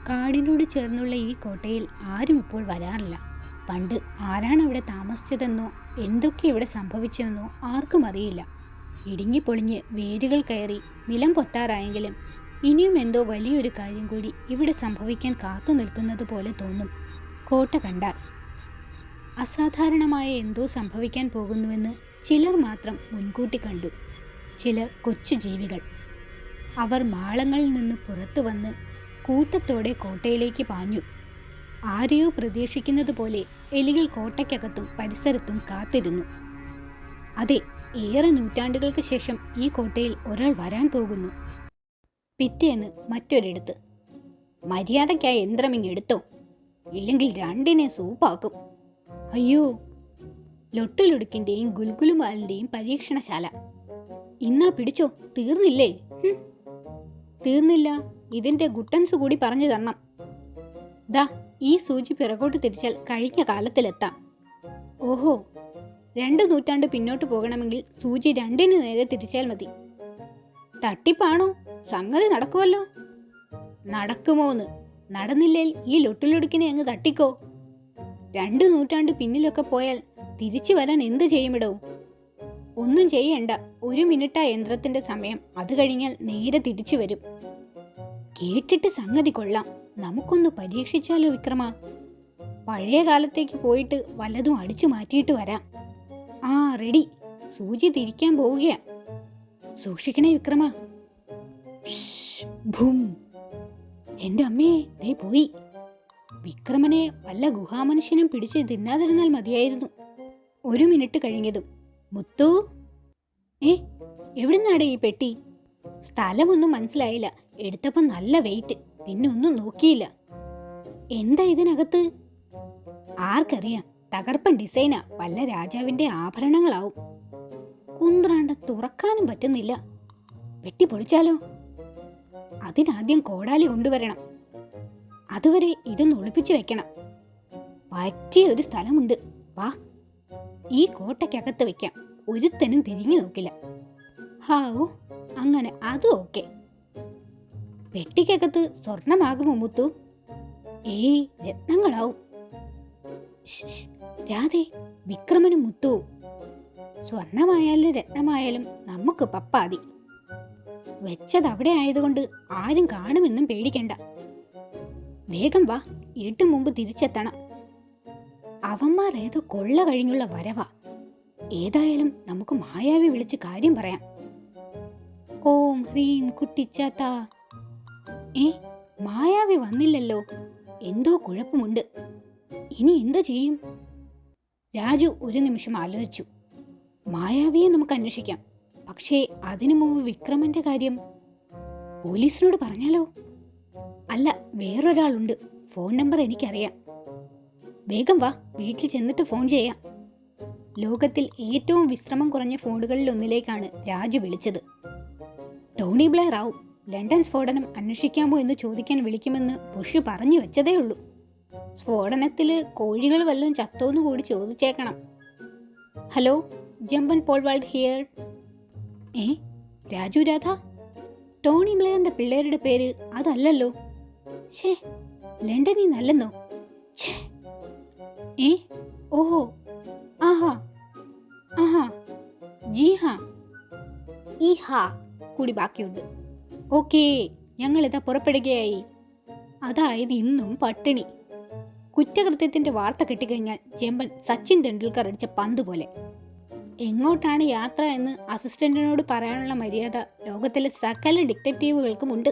കാടിനോട് ചേർന്നുള്ള ഈ കോട്ടയിൽ ആരും ഇപ്പോൾ വരാറില്ല. പണ്ട് ആരാണ് അവിടെ താമസിച്ചതെന്നോ എന്തൊക്കെ ഇവിടെ സംഭവിച്ചെന്നോ ആർക്കും അറിയില്ല. ഇടുങ്ങിപ്പൊളിഞ്ഞ് വേരുകൾ കയറി നിലം പൊത്താറായെങ്കിലും ഇനിയും എന്തോ വലിയൊരു കാര്യം കൂടി ഇവിടെ സംഭവിക്കാൻ കാത്തു നിൽക്കുന്നത് പോലെ തോന്നും കോട്ട കണ്ടാൽ. അസാധാരണമായ എന്തോ സംഭവിക്കാൻ പോകുന്നുവെന്ന് ചിലർ മാത്രം മുൻകൂട്ടി കണ്ടു. ചില കൊച്ചു ജീവികൾ. അവർ മാളങ്ങളിൽ നിന്ന് പുറത്തു വന്ന് കൂട്ടത്തോടെ കോട്ടയിലേക്ക് പാഞ്ഞു. ആരെയോ പ്രതീക്ഷിക്കുന്നത് പോലെ എലികൾ കോട്ടയ്ക്കകത്തും പരിസരത്തും കാത്തിരുന്നു. അതെ, ഏറെ നൂറ്റാണ്ടുകൾക്ക് ശേഷം ഈ കോട്ടയിൽ ഒരാൾ വരാൻ പോകുന്നു. പിറ്റേന്ന് മറ്റൊരിടത്ത്. മര്യാദയ്ക്കായി യന്ത്രമിങ്ങെടുത്തോ, ഇല്ലെങ്കിൽ രണ്ടിനെ സൂപ്പാക്കും. അയ്യോ, ലൊട്ടുലൊടുക്കിൻ്റെയും ഗുൽഗുലുമാലിൻ്റെയും പരീക്ഷണശാല. ഇന്നാ പിടിച്ചോ, തീർന്നില്ലേ? തീർന്നില്ല, ഇതിൻ്റെ ഗുട്ടൻസ് കൂടി പറഞ്ഞു തരണം. ദാ, ഈ സൂചി പിറകോട്ട് തിരിച്ചാൽ കഴിഞ്ഞ കാലത്തിലെത്താം. ഓഹോ, 2 നൂറ്റാണ്ട് പിന്നോട്ട് പോകണമെങ്കിൽ സൂചി 2ന് നേരെ തിരിച്ചാൽ മതി. തട്ടിപ്പാണോ? സംഗതി നടക്കുമല്ലോ. നടക്കുമോന്ന്? നടന്നില്ലേൽ ഈ ലൊട്ടിലൊടുക്കിനെ അങ്ങ് തട്ടിക്കോ. 2 നൂറ്റാണ്ട് പിന്നിലൊക്കെ പോയാൽ തിരിച്ചു വരാൻ എന്ത് ചെയ്യുമിടോ? ഒന്നും ചെയ്യണ്ട, 1 മിനിറ്റാ യന്ത്രത്തിന്റെ സമയം. അത് കഴിഞ്ഞാൽ നേരെ തിരിച്ചു വരും. കേട്ടിട്ട് സംഗതി കൊള്ളാം. നമുക്കൊന്ന് പരീക്ഷിച്ചാലോ വിക്രമ? പഴയ കാലത്തേക്ക് പോയിട്ട് വല്ലതും അടിച്ചു മാറ്റിയിട്ട് വരാം. ആ, റെഡി. സൂചി തിരിക്കാൻ പോവുകയാ. സൂക്ഷിക്കണേ വിക്രമ. ഭൂം! എന്റെ അമ്മേ, ദേ പോയി. വിക്രമനെ വല്ല ഗുഹാമനുഷ്യനും പിടിച്ച് തിന്നാതിരുന്നാൽ മതിയായിരുന്നു. 1 മിനിറ്റ് കഴിഞ്ഞതും മുത്തു, എവിടുന്നാടേ ഈ പെട്ടി? സ്ഥലമൊന്നും മനസ്സിലായില്ല. എടുത്തപ്പോൾ നല്ല വെയിറ്റ്, പിന്നെ ഒന്നും നോക്കിയില്ല. എന്താ ഇതിനകത്ത്? ആർക്കറിയാം, തകർപ്പൻ ഡിസൈനാ. വല്ല രാജാവിന്റെ ആഭരണങ്ങളാവും. കുന്ത്രാണ്ട തുറക്കാനും പറ്റുന്നില്ല. വെട്ടി പൊളിച്ചാലോ? അതിനാദ്യം കോടാലി കൊണ്ടുവരണം. അതുവരെ ഇതൊന്ന് ഒളിപ്പിച്ചു വെക്കണം. പറ്റിയ ഒരു സ്ഥലമുണ്ട്. വാ, ഈ കോട്ടയ്ക്കകത്ത് വെക്കാം. ഒരുത്തനും തിരിഞ്ഞു നോക്കില്ല. ഹാവൂ, അങ്ങനെ അതും ഓക്കെ. പെട്ടിക്കകത്ത് സ്വർണമാകുമോ മുത്തു? ഏയ്, രത്നങ്ങളാവും. രാധേ, വിക്രമനും മുത്തുവും. സ്വർണമായാലും രത്നമായാലും നമുക്ക് പപ്പാതി. വെച്ചത് അവിടെ ആയതുകൊണ്ട് ആരും കാണുമെന്നും പേടിക്കണ്ട. വേഗം വാ, ഇരുട്ട് മുമ്പ് തിരിച്ചെത്തണം. അവന്മാർ ഏതോ കൊള്ള കഴിഞ്ഞുള്ള വരവാ. ഏതായാലും നമുക്ക് മായാവി വിളിച്ച് കാര്യം പറയാം. ഓം ഹ്രീം കുട്ടിച്ചാത്ത. മായാവി വന്നില്ലല്ലോ. എന്തോ കുഴപ്പമുണ്ട്. ഇനി എന്ത് ചെയ്യും? രാജു ഒരു നിമിഷം ആലോചിച്ചു. മായാവിയെ നമുക്ക് അന്വേഷിക്കാം. പക്ഷേ അതിനു മുമ്പ് വിക്രമന്റെ കാര്യം പോലീസിനോട് പറഞ്ഞാലോ? അല്ല, വേറൊരാളുണ്ട്. ഫോൺ നമ്പർ എനിക്കറിയാം. വേഗം വാ, വീട്ടിൽ ചെന്നിട്ട് ഫോൺ ചെയ്യാം. ലോകത്തിൽ ഏറ്റവും വിശ്രമം കുറഞ്ഞ ഫോണുകളിൽ ഒന്നിലേക്കാണ് രാജു വിളിച്ചത്. ടോണി ബ്ലെയർ ആവും. ലണ്ടൻ സ്ഫോടനം അന്വേഷിക്കാമോ എന്ന് ചോദിക്കാൻ വിളിക്കുമെന്ന് ബുഷ് പറഞ്ഞു വെച്ചതേ ഉള്ളൂ. സ്ഫോടനത്തിൽ കോഴികൾ വല്ലതും ചത്തോന്നു കൂടി ചോദിച്ചേക്കണം. ഹലോ, ജമ്പൻ pole vault here. Raju Radha? Tony ബ്ലെയറിന്റെ പിള്ളേരുടെ പേര് അതല്ലല്ലോ. ഛേ, ലണ്ടനിൽ നല്ലെന്നോ? ഛേ. ഓഹോ, ആഹാ ആഹാ, ജി ഹാ, ഈ ഹാ കൂടി ബാക്കിയുണ്ട്. ഓക്കേ, ഞങ്ങളിതാ പുറപ്പെടുകയായി. അതായത് ഇന്നും പട്ടിണി. കുറ്റകൃത്യത്തിന്റെ വാർത്ത കിട്ടിക്കഴിഞ്ഞാൽ ജമ്പൻ സച്ചിൻ തെണ്ടുൽക്കർ അടിച്ച പന്ത് പോലെ. എങ്ങോട്ടാണ് യാത്ര എന്ന് അസിസ്റ്റന്റിനോട് പറയാനുള്ള മര്യാദ ലോകത്തിലെ സകല ഡിറ്റക്റ്റീവുകൾക്കുമുണ്ട്.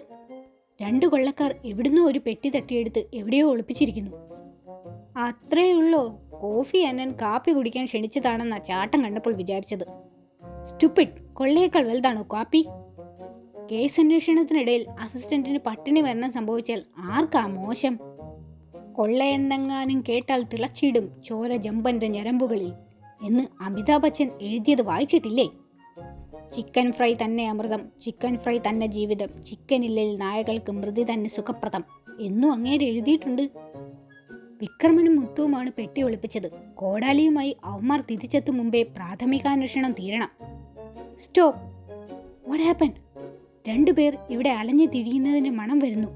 2 കൊള്ളക്കാർ എവിടുന്നോ ഒരു പെട്ടി തട്ടിയെടുത്ത് എവിടെയോ ഒളിപ്പിച്ചിരിക്കുന്നു. അത്രയുള്ളോ? കോഫി അന്നൻ കാപ്പി കുടിക്കാൻ ക്ഷണിച്ചതാണെന്നാ ചാട്ടം കണ്ടപ്പോൾ വിചാരിച്ചത്. സ്റ്റുപ്പിഡ്, കൊള്ളയേക്കാൾ വലുതാണോ കാപ്പി? കേസ് അന്വേഷണത്തിനിടയിൽ അസിസ്റ്റന്റിന് പട്ടിണി മരണം സംഭവിച്ചാൽ ആർക്കാ മോശം? കൊള്ളയെന്നെങ്ങാനും കേട്ടാൽ തിളച്ചിടും ചോര ജമ്പന്റെ ഞരമ്പുകളിൽ എന്ന് അമിതാഭ് ബച്ചൻ എഴുതിയത് വായിച്ചിട്ടില്ലേ? ചിക്കൻ ഫ്രൈ തന്നെ അമൃതം, ചിക്കൻ ഫ്രൈ തന്നെ ജീവിതം, ചിക്കനില്ലിൽ നായകൾക്ക് മൃതി തന്നെ സുഖപ്രദം എന്നും അങ്ങേര് എഴുതിയിട്ടുണ്ട്. വിക്രമനും മുത്തുവുമാണ് പെട്ടി ഒളിപ്പിച്ചത്. കോടാലിയുമായി അവന്മാർ തിരിച്ചെത്തും മുമ്പേ പ്രാഥമികാന്വേഷണം തീരണം. സ്റ്റോപ്പ്! What happen? 2 പേർ ഇവിടെ അലഞ്ഞു തിരിയുന്നതിന് മണം വരുന്നു.